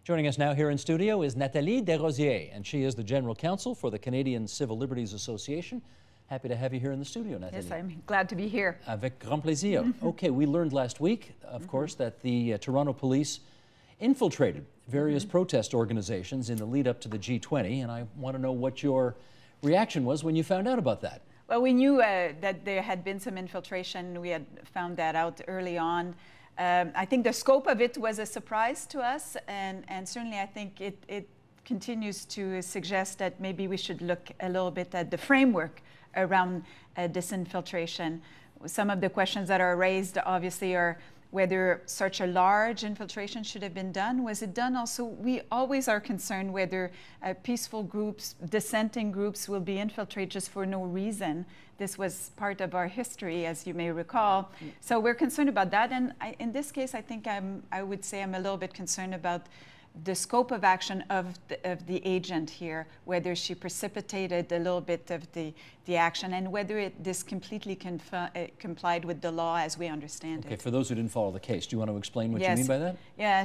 Joining us now here in studio is Nathalie de Rosiers, and she is the General Counsel for the Canadian Civil Liberties Association. Happy to have you here in the studio, Nathalie. Yes, I'm glad to be here. Avec grand plaisir. Okay, we learned last week, of course, that the Toronto police infiltrated various protest organizations in the lead up to the G20, and I want to know what your reaction was when you found out about that. Well, we knew that there had been some infiltration. We had found that out early on. I think the scope of it was a surprise to us, and certainly I think it continues to suggest that maybe we should look a little bit at the framework around this infiltration. Some of the questions that are raised obviously are whether such a large infiltration should have been done. Was it done also? We always are concerned whether peaceful groups, dissenting groups will be infiltrated just for no reason. This was part of our history, as you may recall. So we're concerned about that. And in this case, I think I would say I'm a little bit concerned about the scope of action of the agent here, whether she precipitated a little bit of the action and whether this completely complied with the law as we understand it. Okay, for those who didn't follow the case, do you want to explain what you mean by that? Yeah,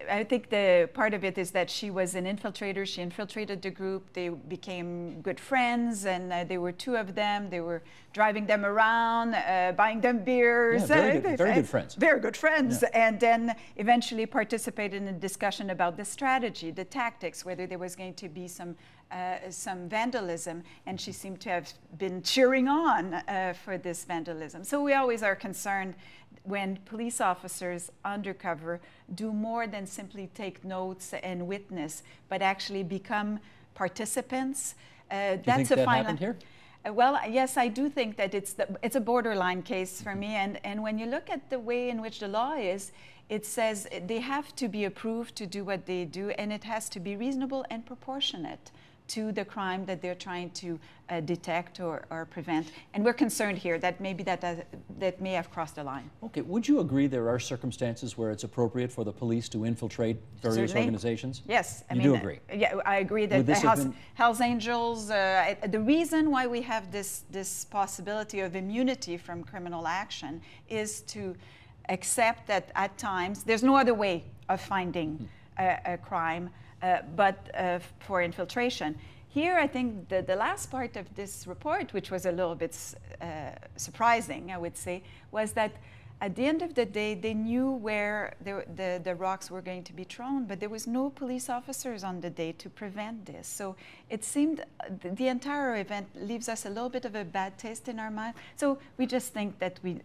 I think the part of it is that she was an infiltrator. She infiltrated the group. They became good friends, and there were two of them. They were driving them around, buying them beers. Yeah, very good friends. Very good friends. Yeah. And then eventually participated in a discussion about the strategy, the tactics, whether there was going to be some vandalism, and she seemed to have been cheering on for this vandalism. So we always are concerned when police officers undercover do more than simply take notes and witness, but actually become participants. Do you think that happened here? Well, yes, I do think that it's a borderline case for me. And when you look at the way in which the law is, it says they have to be approved to do what they do, and it has to be reasonable and proportionate to the crime that they're trying to detect or prevent. And we're concerned here that maybe that may have crossed the line. Okay, would you agree there are circumstances where it's appropriate for the police to infiltrate various organizations? Yes. You do agree? Yeah, I agree that the Hells Angels, the reason why we have this possibility of immunity from criminal action is to accept that at times there's no other way of finding a crime but for infiltration. Here, I think the last part of this report, which was a little bit surprising, I would say, was that at the end of the day, they knew where the rocks were going to be thrown, but there was no police officers on the day to prevent this. So it seemed the entire event leaves us a little bit of a bad taste in our mind. So we just think that we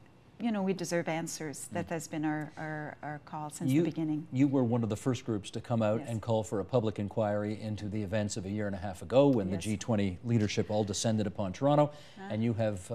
deserve answers. That has been our call since the beginning. You were one of the first groups to come out and call for a public inquiry into the events of a year and a half ago when the G20 leadership all descended upon Toronto, and you have,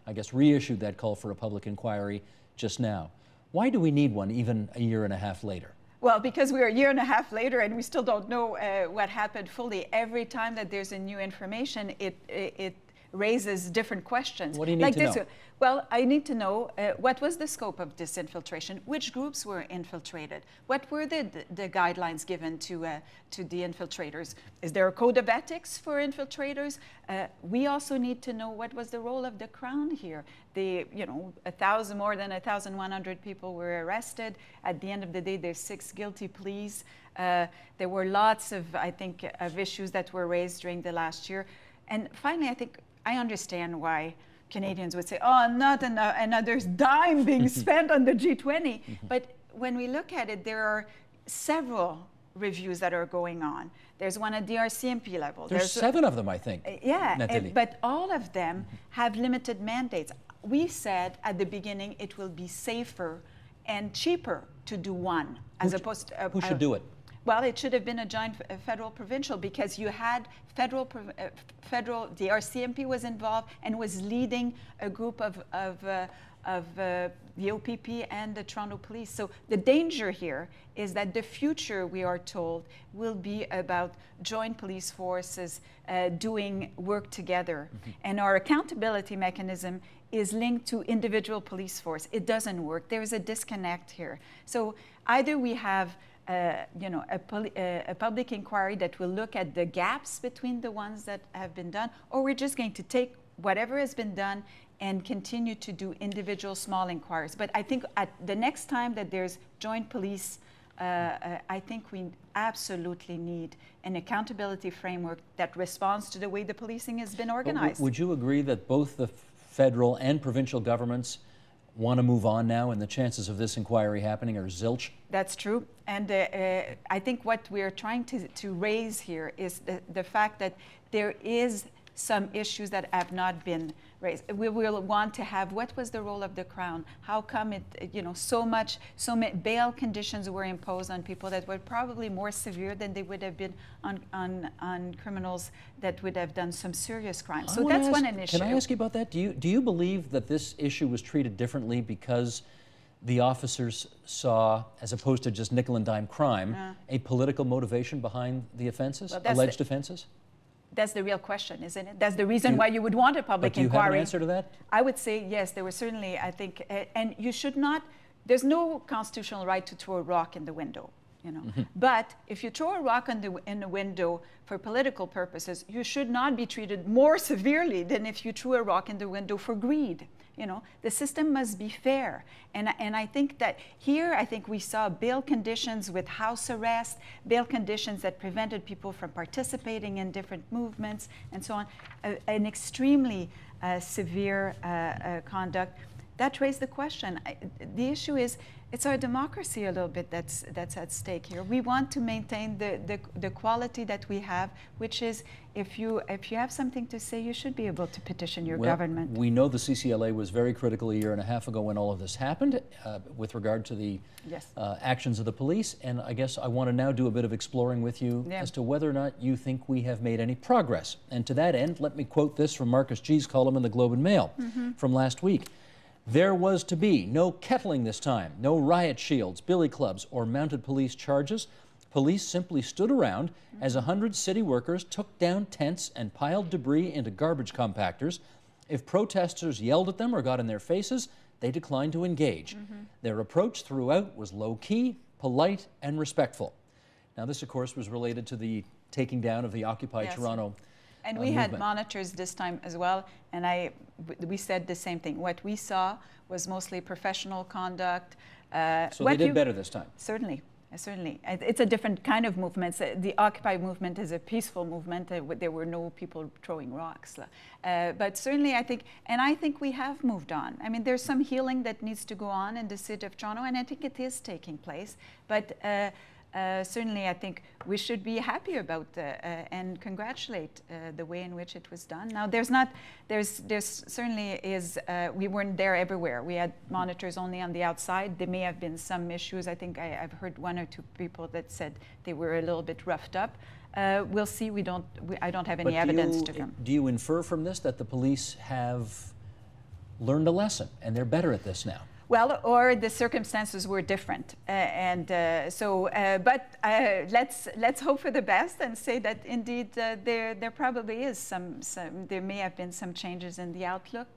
I guess, reissued that call for a public inquiry just now. Why do we need one even a year and a half later? Well, because we're a year and a half later and we still don't know what happened fully. Every time that there's a new information, it raises different questions. What do you need to know? Well, I need to know what was the scope of this infiltration, which groups were infiltrated, what were the guidelines given to the infiltrators. Is there a code of ethics for infiltrators? We also need to know what was the role of the Crown here. More than 1,100 people were arrested. At the end of the day, there's 6 guilty pleas. There were lots of, I think, of issues that were raised during the last year. And finally, I think I understand why Canadians would say, oh, not another dime being spent on the G20. But when we look at it, there are several reviews that are going on. There's one at the RCMP level. There's 7 of them, I think. But all of them have limited mandates. We said at the beginning it will be safer and cheaper to do one as opposed to... Who should do it? Well, it should have been a joint federal-provincial because you had the RCMP was involved and was leading a group of the OPP and the Toronto Police. So the danger here is that the future, we are told, will be about joint police forces doing work together. And our accountability mechanism is linked to individual police force. It doesn't work. There's a disconnect here. So either we have a public inquiry that will look at the gaps between the ones that have been done, or we're just going to take whatever has been done and continue to do individual small inquiries. But I think at the next time that there's joint police I think we absolutely need an accountability framework that responds to the way the policing has been organized. Would you agree that both the federal and provincial governments want to move on now, and the chances of this inquiry happening are zilch? That's true. And I think what we're trying to raise here is the fact that there is some issues that have not been raised. We will want to have, what was the role of the Crown? How come it, so many bail conditions were imposed on people that were probably more severe than they would have been on criminals that would have done some serious crimes. So that's one issue. Can I ask you about that? Do you believe that this issue was treated differently because the officers saw, as opposed to just nickel and dime crime, a political motivation behind the offenses, alleged offenses? That's the real question, isn't it? That's the reason why you would want a public inquiry. But do you have an answer to that? I would say yes, there was certainly, I think, and you should not, there's no constitutional right to throw a rock in the window, But if you throw a rock in the window for political purposes, you should not be treated more severely than if you threw a rock in the window for greed. The system must be fair. And I think that here, I think we saw bail conditions with house arrest, bail conditions that prevented people from participating in different movements and so on, an extremely severe conduct. That raised the question. The issue is, it's our democracy a little bit that's at stake here. We want to maintain the quality that we have, which is if you have something to say, you should be able to petition your government. We know the CCLA was very critical a year and a half ago when all of this happened with regard to the actions of the police. And I guess I want to now do a bit of exploring with you as to whether or not you think we have made any progress. And to that end, let me quote this from Marcus G's column in the Globe and Mail from last week. There was to be no kettling this time, no riot shields, billy clubs, or mounted police charges. Police simply stood around as 100 city workers took down tents and piled debris into garbage compactors. If protesters yelled at them or got in their faces, they declined to engage. Their approach throughout was low-key, polite, and respectful. Now, this, of course, was related to the taking down of the Occupy Toronto And we had monitors this time as well, and we said the same thing. What we saw was mostly professional conduct. So they did better this time? Certainly, certainly. It's a different kind of movement. The Occupy movement is a peaceful movement. There were no people throwing rocks. But certainly I think we have moved on. I mean, there's some healing that needs to go on in the city of Toronto, and I think it is taking place. But certainly, I think we should be happy about and congratulate the way in which it was done. Now, there's certainly is, we weren't there everywhere. We had monitors only on the outside. There may have been some issues. I think I've heard one or two people that said they were a little bit roughed up. We'll see. I don't have any evidence to come. Do you infer from this that the police have learned a lesson and they're better at this now? Well, or the circumstances were different, let's hope for the best and say that indeed there probably is there may have been some changes in the outlook.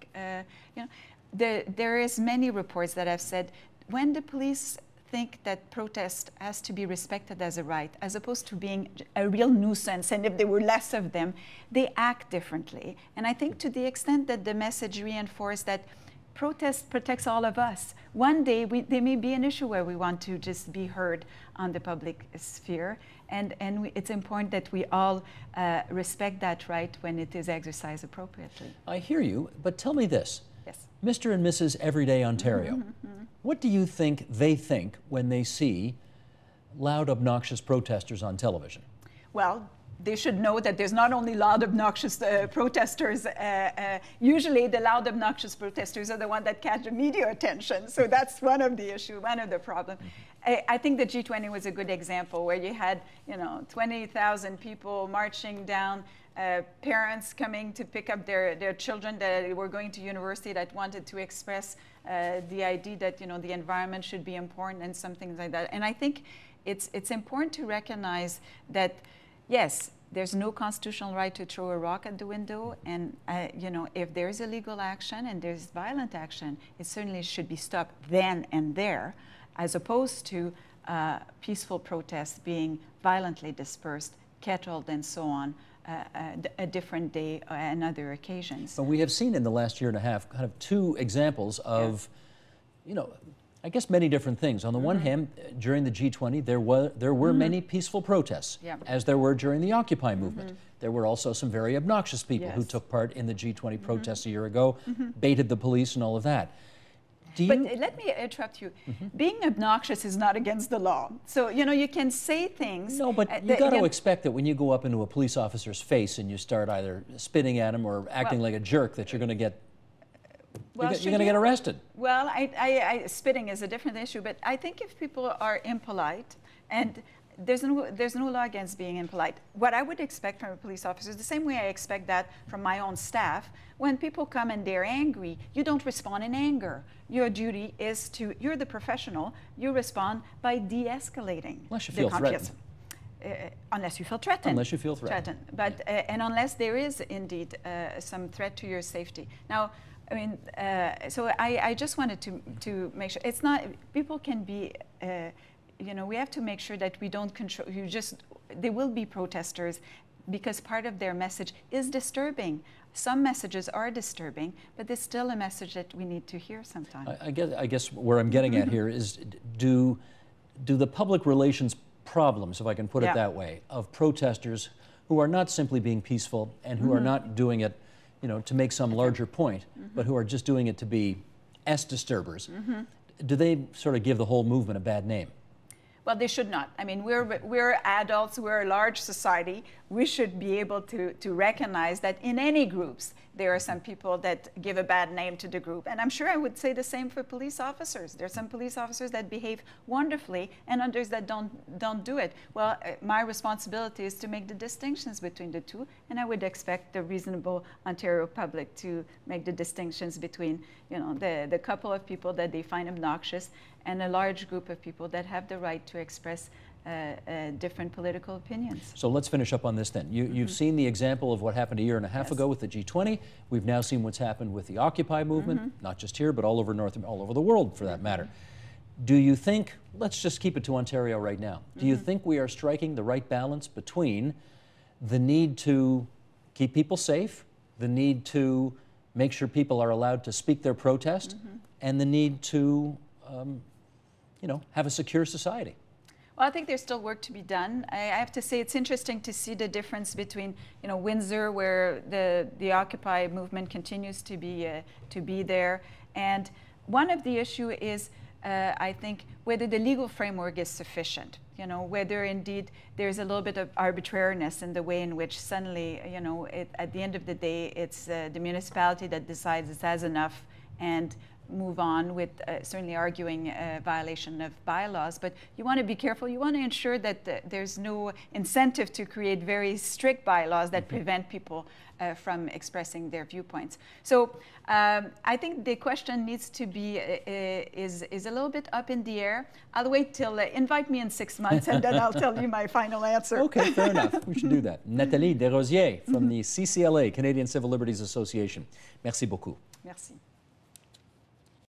There is many reports that have said when the police think that protest has to be respected as a right, as opposed to being a real nuisance, and if there were less of them, they act differently. And I think to the extent that the message reinforced that protest protects all of us. One day, there may be an issue where we want to just be heard on the public sphere, and it's important that we all respect that right when it is exercised appropriately. I hear you, but tell me this. Yes. Mr. and Mrs. Everyday Ontario, what do you think they think when they see loud, obnoxious protesters on television? Well, they should know that there's not only loud, obnoxious protesters. Usually the loud, obnoxious protesters are the ones that catch the media attention. So that's one of the issues, one of the problems. I think the G20 was a good example where you had 20,000 people marching down, parents coming to pick up their children that were going to university that wanted to express the idea that the environment should be important and some things like that. And I think it's important to recognize that yes, there's no constitutional right to throw a rock at the window, and if there's illegal action and there's violent action, it certainly should be stopped then and there, as opposed to peaceful protests being violently dispersed, kettled, and so on, a different day and other occasions. But we have seen in the last year and a half kind of two examples of, I guess many different things. On the one hand, during the G20, there were many peaceful protests, as there were during the Occupy movement. There were also some very obnoxious people who took part in the G20 protests a year ago, baited the police and all of that. But let me interrupt you. Being obnoxious is not against the law. So, you know, you can say things. No, but you got to expect that when you go up into a police officer's face and you start either spitting at him or acting like a jerk, that you're going to get you're going to get arrested. Well, spitting is a different issue, but I think if people are impolite, and there's no law against being impolite. What I would expect from a police officer is the same way I expect that from my own staff. When people come and they're angry, you don't respond in anger. Your duty is to, you're the professional, you respond by de-escalating. Unless you feel threatened. Unless you feel threatened. Unless you feel threatened. But, and unless there is indeed some threat to your safety. Now, I mean, so I just wanted to make sure, it's not, people can be, you know, we have to make sure that we don't control, there will be protesters because part of their message is disturbing. Some messages are disturbing, but there's still a message that we need to hear sometimes. I guess where I'm getting at here is, do the public relations problems, if I can put it that way, of protesters who are not simply being peaceful and who are not doing it, you know, to make some larger point, but who are just doing it to be disturbers, do they sort of give the whole movement a bad name? Well, they should not. I mean, we're adults, we're a large society. We should be able to recognize that in any groups, there are some people that give a bad name to the group. And I'm sure I would say the same for police officers. There are some police officers that behave wonderfully and others that don't do it. Well, my responsibility is to make the distinctions between the two. And I would expect the reasonable Ontario public to make the distinctions between, you know, the couple of people that they find obnoxious and a large group of people that have the right to express different political opinions. So let's finish up on this then. You've seen the example of what happened a year and a half ago with the G20. We've now seen what's happened with the Occupy movement, not just here, but all over the world for that matter. Do you think, let's just keep it to Ontario right now, do you think we are striking the right balance between the need to keep people safe, the need to make sure people are allowed to speak their protest, and the need to you know, have a secure society? Well, I think there's still work to be done. I have to say it's interesting to see the difference between, you know, Windsor, where the Occupy movement continues to be there, and one of the issue is, I think, whether the legal framework is sufficient. You know, whether indeed there's a little bit of arbitrariness in the way in which suddenly, you know, at the end of the day, it's the municipality that decides it has enough and move on with certainly arguing violation of bylaws. But you want to be careful. You want to ensure that there's no incentive to create very strict bylaws that prevent people from expressing their viewpoints. So I think the question needs to be, is a little bit up in the air. I'll wait till, invite me in 6 months and then I'll tell you my final answer. Okay, fair enough. We should do that. Nathalie Rosiers from the CCLA, Canadian Civil Liberties Association. Merci beaucoup. Merci.